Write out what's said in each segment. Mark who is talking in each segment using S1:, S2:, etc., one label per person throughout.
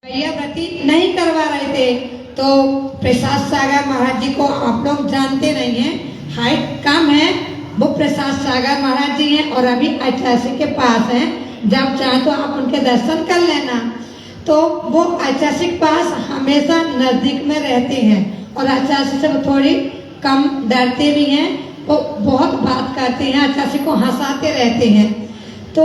S1: भैया व्रती नहीं करवा रहे थे। तो प्रसाद सागर महाराज जी को आप लोग जानते नहीं हैं, हाइट कम है। वो प्रसाद सागर महाराज जी हैं और अभी ऐतिहासिक के पास हैं। जब चाहे तो आप उनके दर्शन कर लेना। तो वो ऐतिहासिक पास हमेशा नजदीक में रहते हैं और ऐतिहासिक से वो थोड़ी कम डरते भी हैं। वो बहुत बात करते हैं, ऐतिहासिक को हंसाते रहते हैं। तो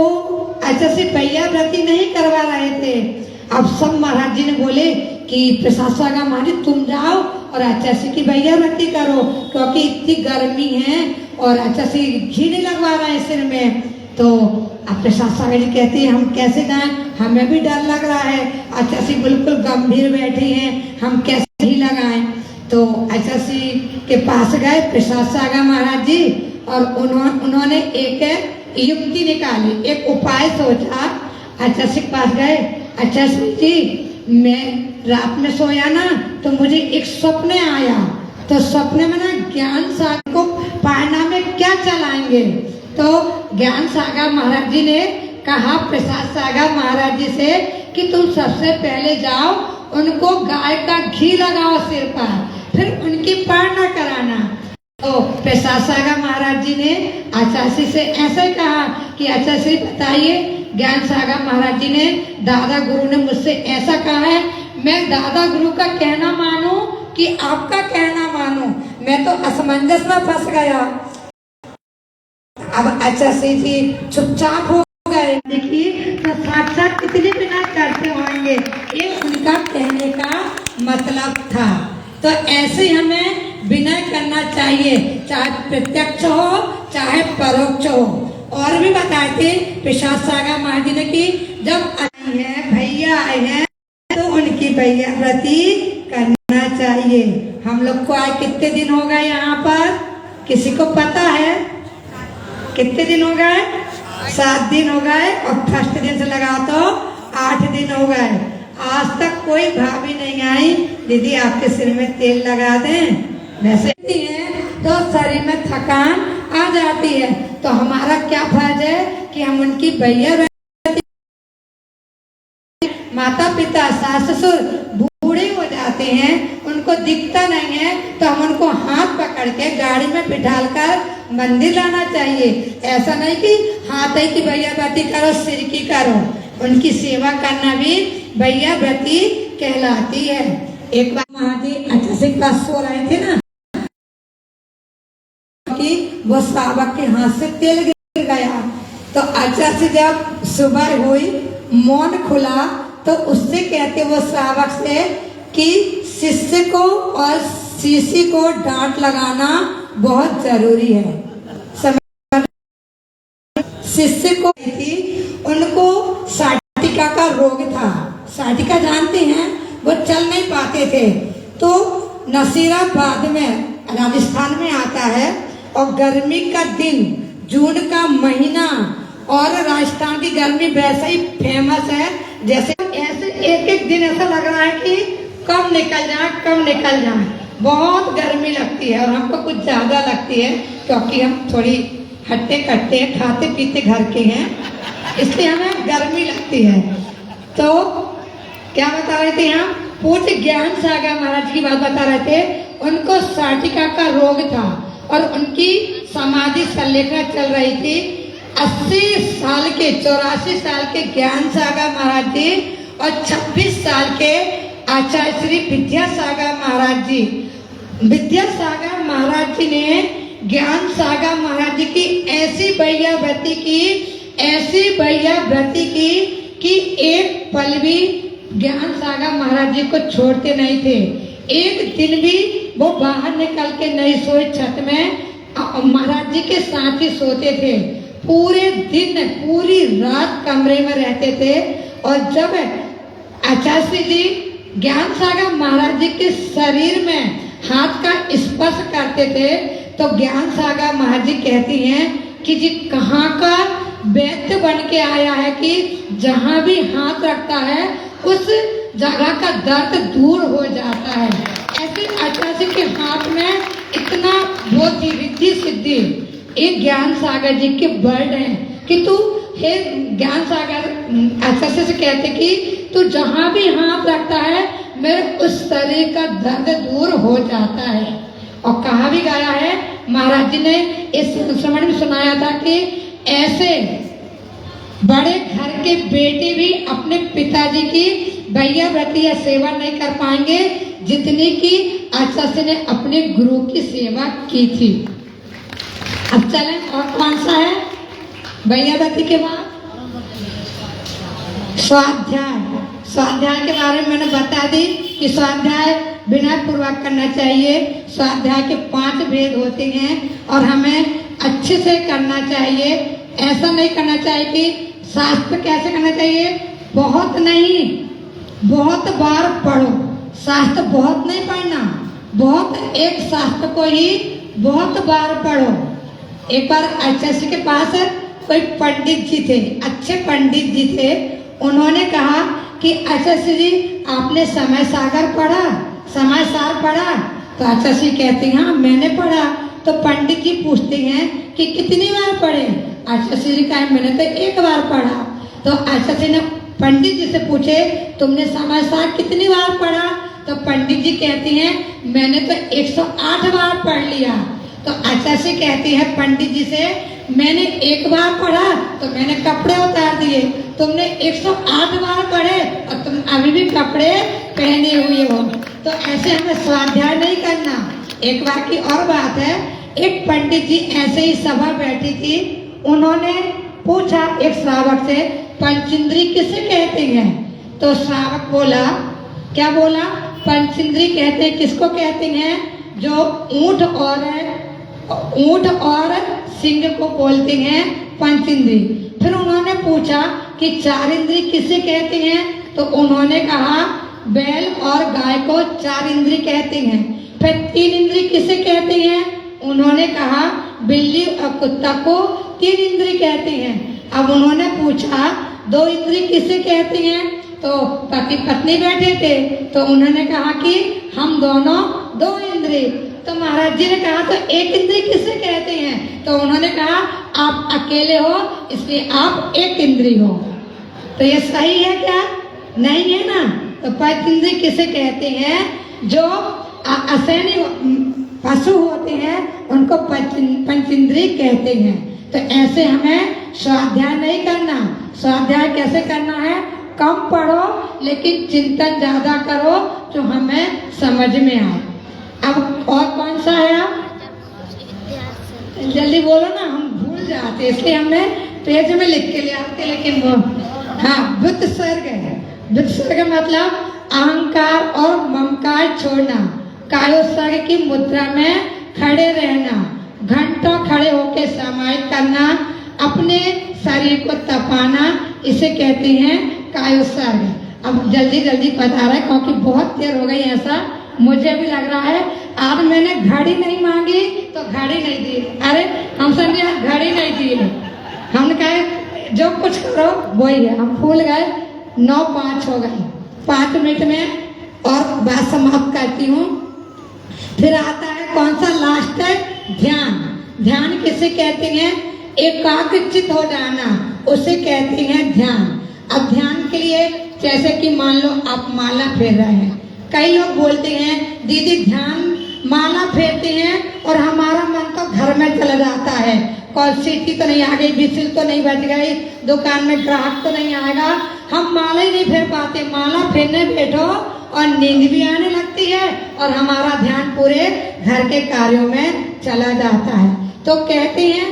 S1: ऐतिहासिक भैया व्रती नहीं करवा रहे थे। अब सब महाराज जी ने बोले कि प्रसाद सागर महाराज तुम जाओ और ऐतिहासिक की भैया व्रती करो, क्योंकि इतनी गर्मी है और ऐतिहासिक घी नहीं लगवा रहे हैं सिर में। तो अब प्रसाद सागर जी कहते हैं हम कैसे जाएं, हमें भी डर लग रहा है, ऐतिहासिक बिल्कुल गंभीर बैठी हैं, हम कैसे ही लगाएं। तो ऐतिहासिक के पास गए प्रसाद सागर महाराज जी और उन्होंने एक युक्ति निकाली, एक उपाय सोचा। ऐतिहासिक पास गए, ऐतिहासिक जी मैं रात में सोया ना तो मुझे एक सपने आया। तो सपने में ना ज्ञान सागर को पारना में क्या चलाएंगे। तो ज्ञान सागर महाराज जी ने कहा प्रसाद सागर महाराज जी से कि तुम सबसे पहले जाओ, उनको गाय का घी लगाओ सिर पर, फिर उनकी पारना कराना। तो प्रसाद सागर महाराज जी ने आचार्य से ऐसे कहा कि आचार्य बताइए, ज्ञान सागर महाराज जी ने दादा गुरु ने मुझसे ऐसा कहा है, मैं दादा गुरु का कहना मानूं कि आपका कहना मानूं। मैं तो असमंजस में फंस गया। अब आचार्य जी चुपचाप हो गए। देखिए तो साक्षात कितने बिना करते होंगे, ये उनका कहने का मतलब था। तो ऐसे हमें विनय करना चाहिए, चाहे प्रत्यक्ष हो चाहे परोक्ष हो। और भी बताए थे प्रसाद सागर महाराज जी ने कि जब आई है भैया आए हैं तो उनकी भैया व्रती करना चाहिए। हम लोग को आए कितने दिन हो गए यहाँ पर, किसी को पता है कितने दिन हो गए? 7 दिन हो गए और फर्स्ट दिन से लगा तो 8 दिन हो गए। आज तक कोई भाभी नहीं आई दीदी आपके सिर में तेल लगा दें। वैसे है तो शरीर में थकान आ जाती है, तो हमारा क्या फर्ज है कि हम उनकी भैया माता पिता सास ससुर बूढ़े हो जाते हैं, उनको दिखता नहीं है, तो हम उनको हाथ पकड़ के गाड़ी में बिठाकर मंदिर लाना चाहिए। ऐसा नहीं कि हाथ ही की भैया व्रती करो सिर की करो। उनकी सेवा करना भी भैया व्रती कहलाती है। एक बार महाजी अच्छा से पास सो रहे थे ना कि वो श्रावक के हाथ से तेल गिर गया। तो अच्छा से जब सुबह हुई मौन खुला तो उससे कहते वो श्रावक से कि शिष्य को और शिष्य को डांट लगाना बहुत जरूरी है। शिष्य को थी, उनको साटिका का रोग था। साटिका जानते हैं, वो चल नहीं पाते थे। तो नसीराबाद में राजस्थान में आता है और गर्मी का दिन, जून का महीना, और राजस्थान की गर्मी वैसे ही फेमस है। जैसे ऐसे एक एक दिन ऐसा लग रहा है कि कब निकल जाए। बहुत गर्मी लगती है और हमको कुछ ज्यादा लगती है क्योंकि हम थोड़ी हट्टे कट्टे खाते पीते घर के हैं, इसलिए हमें गर्मी लगती है। तो क्या बता रहे थे हम, पूज्य ज्ञान सागर महाराज की बात बता रहे थे। उनको साटिका का रोग था और उनकी समाधि संलेखना चल रही थी। 80 साल के 84 साल के ज्ञान सागर महाराज जी और 26 साल के आचार्य श्री विद्यासागर महाराज जी। विद्यासागर महाराज जी ने ज्ञान सागर महाराज जी की ऐसी भैया व्रती की कि एक पल भी ज्ञान सागर महाराज जी को छोड़ते नहीं थे। एक दिन भी वो बाहर निकल के नहीं सोए, छत में महाराज जी के साथ ही सोते थे। पूरे दिन पूरी रात कमरे में रहते थे। और जब आचार्य जी ज्ञान सागर महाराज जी के शरीर में हाथ का स्पर्श करते थे तो ज्ञान सागर महाराज जी कहती हैं कि जी कहाँ का वैद्य बन के आया है कि जहाँ भी हाथ रखता है उस जगह का दर्द दूर हो जाता है। ऐसे आचार्य के हाथ में इतना वो थी रिद्धि सिद्धि। एक ज्ञान सागर जी के वर्ड हैं कि तू हे ज्ञान सागर आचार्य से कहते कि तो जहां भी हाथ रखता है मेरे उस शरीर का दर्द दूर हो जाता है। और कहा भी गया है, महाराज जी ने इस संस्मरण में सुनाया था कि ऐसे बड़े घर के बेटे भी अपने पिताजी की भैया व्रती या सेवा नहीं कर पाएंगे जितनी की आचार्य ने अपने गुरु की सेवा की थी। अब चलें, और कौन सा है भैया व्रती के बाद? स्वाध्याय। स्वाध्याय के बारे में मैंने बता दी कि स्वाध्याय विनय पूर्वक करना चाहिए। स्वाध्याय के 5 भेद होते हैं और हमें अच्छे से करना चाहिए। ऐसा नहीं करना चाहिए कि शास्त्र कैसे करना चाहिए, बहुत नहीं, बहुत बार पढ़ो। शास्त्र बहुत नहीं पढ़ना, बहुत एक शास्त्र को ही बहुत बार पढ़ो। एक बार आचार्य के पास कोई पंडित जी थे, अच्छे पंडित जी थे। उन्होंने कहा कि आचार्य जी आपने समय सागर पढ़ा, समय सार पढ़ा? तो आचार्य जी कहते हैं हाँ मैंने पढ़ा। तो पंडित जी पूछते हैं कि कितनी बार पढ़े? आचार्य जी कहा मैंने तो 1 बार पढ़ा। तो आचार्य जी ने पंडित जी से पूछे तुमने समय सार कितनी बार पढ़ा? तो पंडित जी कहती हैं मैंने तो 108 बार पढ़ लिया। तो आचार्य जी कहती है पंडित जी से मैंने 1 बार पढ़ा तो मैंने कपड़े उतार दिए, तुमने 108 बार पढ़े और तुम अभी भी कपड़े पहने हुए हो। तो ऐसे हमें स्वाध्याय नहीं करना। एक बार की और बात है, एक पंडित जी ऐसे ही सभा बैठी थी, उन्होंने पूछा एक श्रावक से पंचेंद्री किसे कहते हैं? तो श्रावक बोला, क्या बोला? पंचेंद्री कहते हैं, किसको कहते हैं? जो ऊंट और सिंह को बोलते हैं पंचेंद्री। फिर उन्होंने पूछा कि 4 इंद्री किसे कहते हैं? तो उन्होंने कहा बैल और गाय को 4 इंद्री कहते हैं। फिर 3 इंद्री किसे कहते हैं? उन्होंने कहा बिल्ली और कुत्ता को 3 इंद्री कहते हैं। अब उन्होंने पूछा 2 इंद्री किसे कहते हैं? तो पति पत्नी बैठे थे, तो उन्होंने कहा कि हम दोनों 2 इंद्री। तो महाराज जी ने कहा तो 1 इंद्री किसे कहते हैं? तो उन्होंने कहा आप अकेले हो इसलिए आप 1 इंद्री हो। तो ये सही है क्या? नहीं है ना। तो पंचेंद्री किसे कहते हैं? जो असैनी पशु होते हैं उनको पंचेंद्री कहते हैं। तो ऐसे हमें स्वाध्याय नहीं करना। स्वाध्याय कैसे करना है? कम पढ़ो लेकिन चिंतन ज्यादा करो जो हमें समझ में आए। अब और कौन सा है? आप जल्दी बोलो ना, हम भूल जाते इसलिए हमने पेज में लिख के ले आते। लेकिन वो हाँ व्युत्सर्ग है। व्युत्सर्ग मतलब अहंकार और ममकार छोड़ना, कायोत्सर्ग की मुद्रा में खड़े रहना, घंटों खड़े होकर समाहित करना, अपने शरीर को तपाना, इसे कहते हैं कायोत्सर्ग। अब जल्दी जल्दी बता रहे क्योंकि बहुत देर हो गई। ऐसा मुझे भी लग रहा है। आज मैंने घड़ी नहीं मांगी तो घड़ी नहीं दी। अरे हम समझे घड़ी नहीं दी, हमने कहा जो कुछ करो वही है। हम भूल गए, 9:05 हो गए। 5 मिनट में और बात समाप्त करती हूँ। फिर आता है कौन सा? लास्ट है ध्यान। ध्यान किसे कहते हैं? एकाग्रचित हो जाना, उसे कहते हैं ध्यान। अब ध्यान के लिए जैसे कि मान लो आप माला फेर रहे हैं, कई लोग बोलते हैं दीदी ध्यान माला फेरते हैं और हमारा मन तो घर में चला जाता है, कॉल सीटी तो नहीं आ गई, बिसिल तो नहीं बच गई, दुकान में ग्राहक तो नहीं आएगा, हम माला ही नहीं फेर पाते। माला फेरने बैठो और नींद भी आने लगती है और हमारा ध्यान पूरे घर के कार्यों में चला जाता है। तो कहते हैं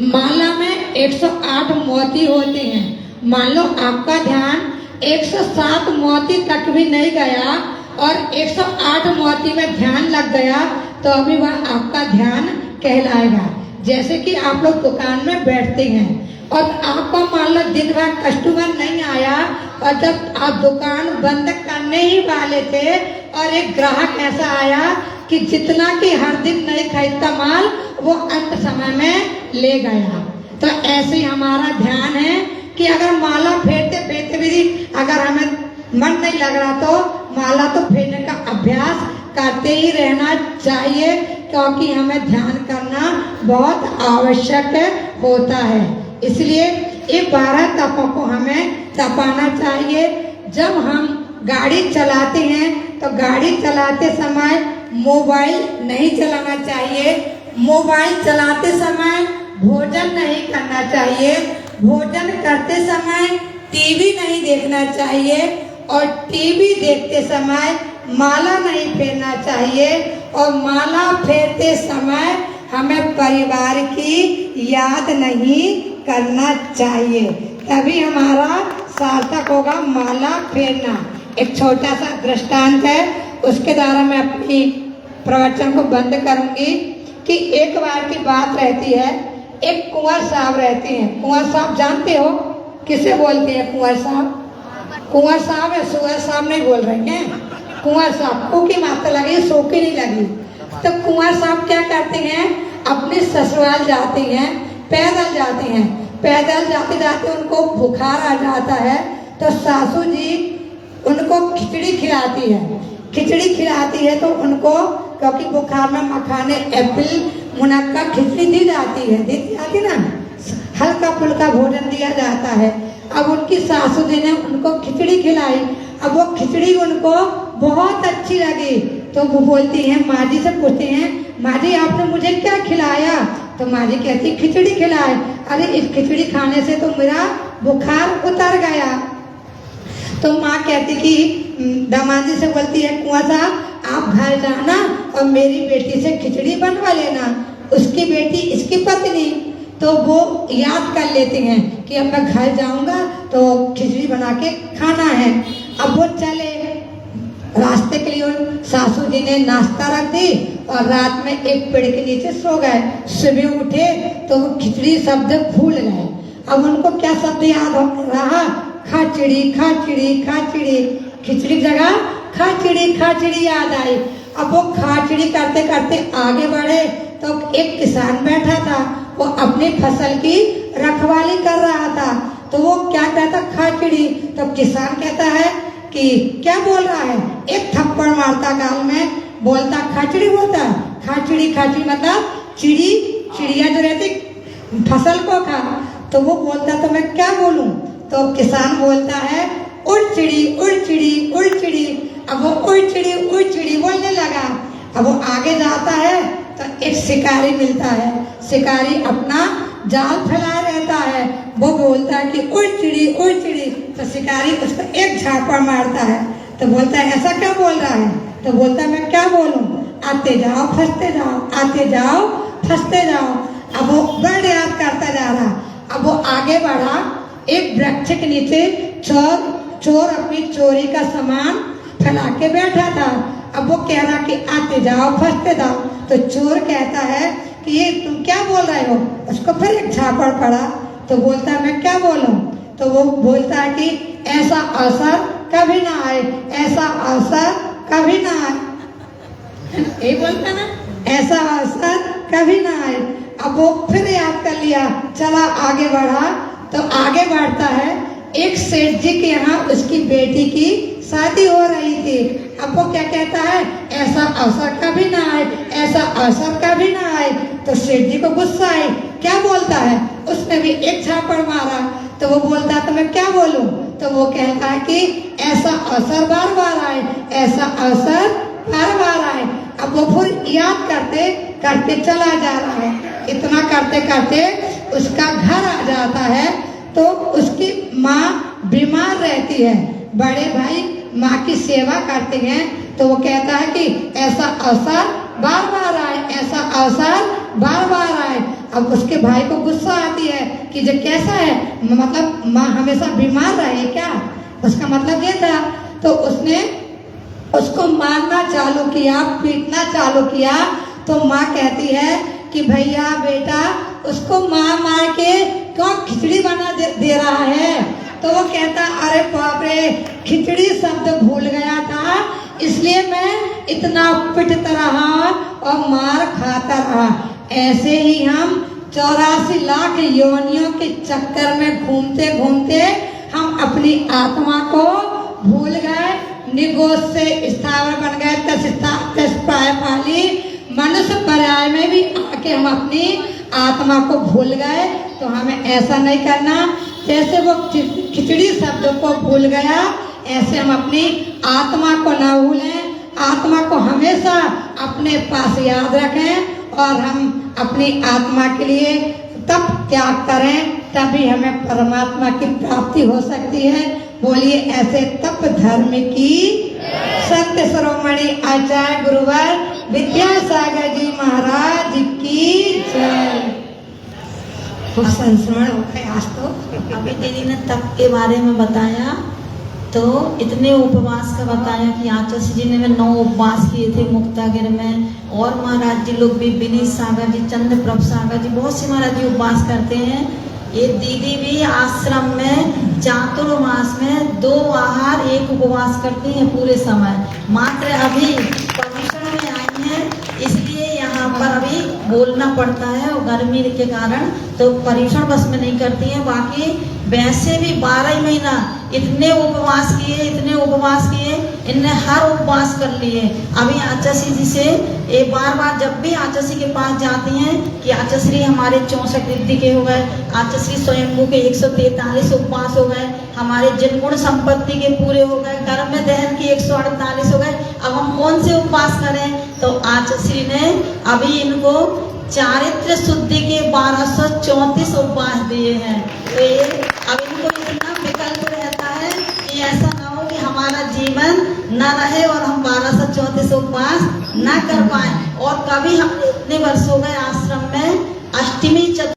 S1: माला में 108 मोती होते हैं। मान लो आपका ध्यान 107 मोती तक भी नहीं गया और 108 मोती में ध्यान लग गया तो अभी वह आपका ध्यान कहलाएगा। जैसे कि आप लोग दुकान में बैठते हैं और आपको मान लो दिन भर कस्टमर नहीं आया और जब आप दुकान बंद करने ही वाले थे और एक ग्राहक ऐसा आया कि जितना कि हर दिन नहीं खरीदता माल वो अंत समय में ले गया। तो ऐसे ही हमारा ध्यान है कि अगर माला फेरते फेरते भी अगर हमें मन नहीं लग रहा तो माला तो फेरने का अभ्यास करते ही रहना चाहिए, क्योंकि हमें ध्यान करना बहुत आवश्यक होता है। इसलिए ये 12 तपों को हमें तपाना चाहिए। जब हम गाड़ी चलाते हैं तो गाड़ी चलाते समय मोबाइल नहीं चलाना चाहिए। मोबाइल चलाते समय भोजन नहीं करना चाहिए। भोजन करते समय टीवी नहीं देखना चाहिए और टीवी देखते समय माला नहीं फेरना चाहिए और माला फेरते समय हमें परिवार की याद नहीं करना चाहिए, तभी हमारा सार्थक होगा माला फेरना। एक छोटा सा दृष्टांत है, उसके द्वारा मैं अपनी प्रवचन को बंद करूंगी कि एक बार की बात रहती है, एक कुंवर साहब रहते हैं। कुंवर साहब जानते हो किसे बोलते हैं? कुंवर साहब, कुंवर साहब या सुअर साहब नहीं बोल रहे हैं, कुंवर साहब को की मात्रा लगी, सो की नहीं लगी। तो कुंवर साहब क्या करते हैं, अपने ससुराल जाते हैं, पैदल जाते हैं। पैदल जाते जाते उनको बुखार आ जाता है तो सासू जी उनको खिचड़ी खिलाती है। खिचड़ी खिलाती है तो उनको, क्योंकि बुखार में मखाने, एप्पल, मुनक्का खिचड़ी दी जाती है, दी जाती ना, हल्का फुल्का भोजन दिया जाता है। अब उनकी सासू जी ने उनको खिचड़ी खिलाई। अब वो खिचड़ी उनको बहुत अच्छी लगी तो वो बोलती हैं, माँ जी से पूछते हैं, माँ जी आपने मुझे क्या खिलाया? तो माँ जी कहती खिचड़ी खिलाए। अरे इस खिचड़ी खाने से तो मेरा बुखार उतर गया। तो माँ कहती कि दामाद जी से बोलती है, कुंवर साहब आप घर जाना और मेरी बेटी से खिचड़ी बनवा लेना। उसकी बेटी इसकी पत्नी, तो वो याद कर लेते हैं कि अब मैं घर जाऊंगा तो खिचड़ी बना के खाना है। अब वो चले, रास्ते के लिए उन सासू जी ने नाश्ता रख दी और रात में एक पेड़ के नीचे सो गए। सुबह उठे तो वो खिचड़ी शब्द भूल गए। अब उनको क्या शब्द याद रहा? खाचिड़ी खाचिड़ी खाचिड़ी, खिचड़ी जगह खाचिड़ी खाचिड़ी याद आई। अब वो खाचिड़ी करते करते आगे बढ़े तो एक किसान बैठा था, वो अपनी फसल की रखवाली कर रहा था। तो वो क्या कहता? खाचिड़ी। तो किसान कहता है कि क्या बोल रहा है? एक थप्पड़ मारता गाल में, बोलता खाचिड़ी बोलता है। खाचिड़ी खाचिड़ी मतलब चिड़ी, चिड़िया जो रहती फसल को खा। तो वो बोलता तो मैं क्या बोलूं? तो किसान बोलता है उड़ चिड़ी उड़ चिड़ी उड़ चिड़ी। अब वो उड़ चिड़ी बोलने लगा। अब वो आगे जाता है तो एक शिकारी मिलता है। शिकारी अपना जाल फैलाए रहता है। वो बोलता है कि उड़ चिड़ी। तो शिकारी उसको एक झापड़ मारता है। तो बोलता है ऐसा क्या बोल रहा है? तो बोलता है मैं क्या बोलूं? आते जाओ फंसते जाओ, आते जाओ फंसते जाओ। अब वो बड़ याद करता जा रहा। अब वो आगे बढ़ा, एक वृक्ष के नीचे चोर अपनी चोरी का सामान फैला के बैठा था। अब वो कह रहा कि आते जाओ फंसते जाओ। तो चोर कहता है कि ये तुम क्या बोल रहे हो? उसको फिर एक झापड़ पड़ा। तो बोलता है मैं क्या बोलूं? तो वो बोलता है कि ऐसा अवसर कभी ना आए, ऐसा अवसर कभी ना आए। यही बोलता ना, ऐसा अवसर कभी ना आए। अब वो फिर याद कर लिया, चला आगे बढ़ा। तो आगे बढ़ता है, एक सेठ जी के यहाँ उसकी बेटी की शादी हो रही थी। अब वो क्या कहता है? ऐसा अवसर कभी ना आए, ऐसा अवसर कभी ना आए। तो सेठ जी को गुस्सा आई, क्या बोलता है? उसने भी एक झापड़ मारा। तो वो बोलता तो मैं क्या बोलूं? तो वो कहता है कि ऐसा अवसर बार बार आए, ऐसा अवसर बार बार आए। अब वो फिर याद करते करते चला जा रहा है। इतना करते करते उसका घर आ जाता है तो उसकी माँ बीमार रहती है। बड़े भाई माँ की सेवा करते हैं। तो वो कहता है कि ऐसा अवसर बार बार आए, ऐसा अवसर बार बार आए। अब उसके भाई को गुस्सा आती है कि जो कैसा है, मतलब माँ हमेशा बीमार रहे क्या? उसका मतलब ये था। तो उसने उसको मारना चालू किया, पीटना चालू किया। तो माँ कहती है कि भैया बेटा उसको मार के क्यों खिचड़ी बना दे रहा है? तो वो कहता अरे बाप रे, खिचड़ी शब्द भूल गया था, इसलिए मैं इतना पिटता रहा और मार खाता रहा। ऐसे ही हम 84 लाख योनियों के चक्कर में घूमते घूमते हम अपनी आत्मा को भूल गए। निगोद से स्थावर बन गए, तस पाली मनुष्य पर्याय में भी आके हम अपनी आत्मा को भूल गए। तो हमें ऐसा नहीं करना। जैसे वो खिचड़ी शब्द को भूल गया, ऐसे हम अपनी आत्मा को न भूलें, आत्मा को हमेशा अपने पास याद रखें और हम अपनी आत्मा के लिए तप त्याग करें, तभी हमें परमात्मा की प्राप्ति हो सकती है। बोलिए ऐसे तप धर्म की संत शिरोमणि आचार्य गुरुवर विद्यासागर जी महाराज की जय। खूब संस्मरण हो गए आज तो।
S2: अभी दीदी ने तप के बारे में बताया, तो इतने उपवास का बताया कि आचार्य जी ने 9 उपवास किए थे मुक्तागिर में, और महाराज जी लोग भी, विनीत सागर जी, चंद्र प्रभ सागर जी, बहुत से महाराज जी उपवास करते हैं। ये दीदी भी आश्रम में चातुर्मास में 2 आहार 1 उपवास करती हैं पूरे समय। मात्र अभी परमिशन में आई हैं, इसलिए यहाँ पर अभी बोलना पड़ता है और गर्मी के कारण तो परीक्षण बस में नहीं करती हैं। बाकी वैसे भी 12 महीना इतने उपवास किए, इनने हर उपवास कर लिए। अभी आचार्य जी से एक बार जब भी आचार्य के पास जाती हैं कि आचार्य हमारे 64 रिद्धि के हो गए, आचार्य स्वयंभू के 143 उपवास हो गए, हमारे जिनगुण संपत्ति के पूरे हो गए, कर्म दहन के 148 हो गए, अब हम कौन से उपवास करें? तो आचार्य ने अभी इनको चारित्र शुद्धि के 1234 उपवास दिए हैं। तो ये अब इनको इतना विकल्प रहता है कि ऐसा ना हो कि हमारा जीवन न रहे और हम 1234 उपवास न कर पाए। और कभी हम इतने वर्ष हो गए आश्रम में अष्टमी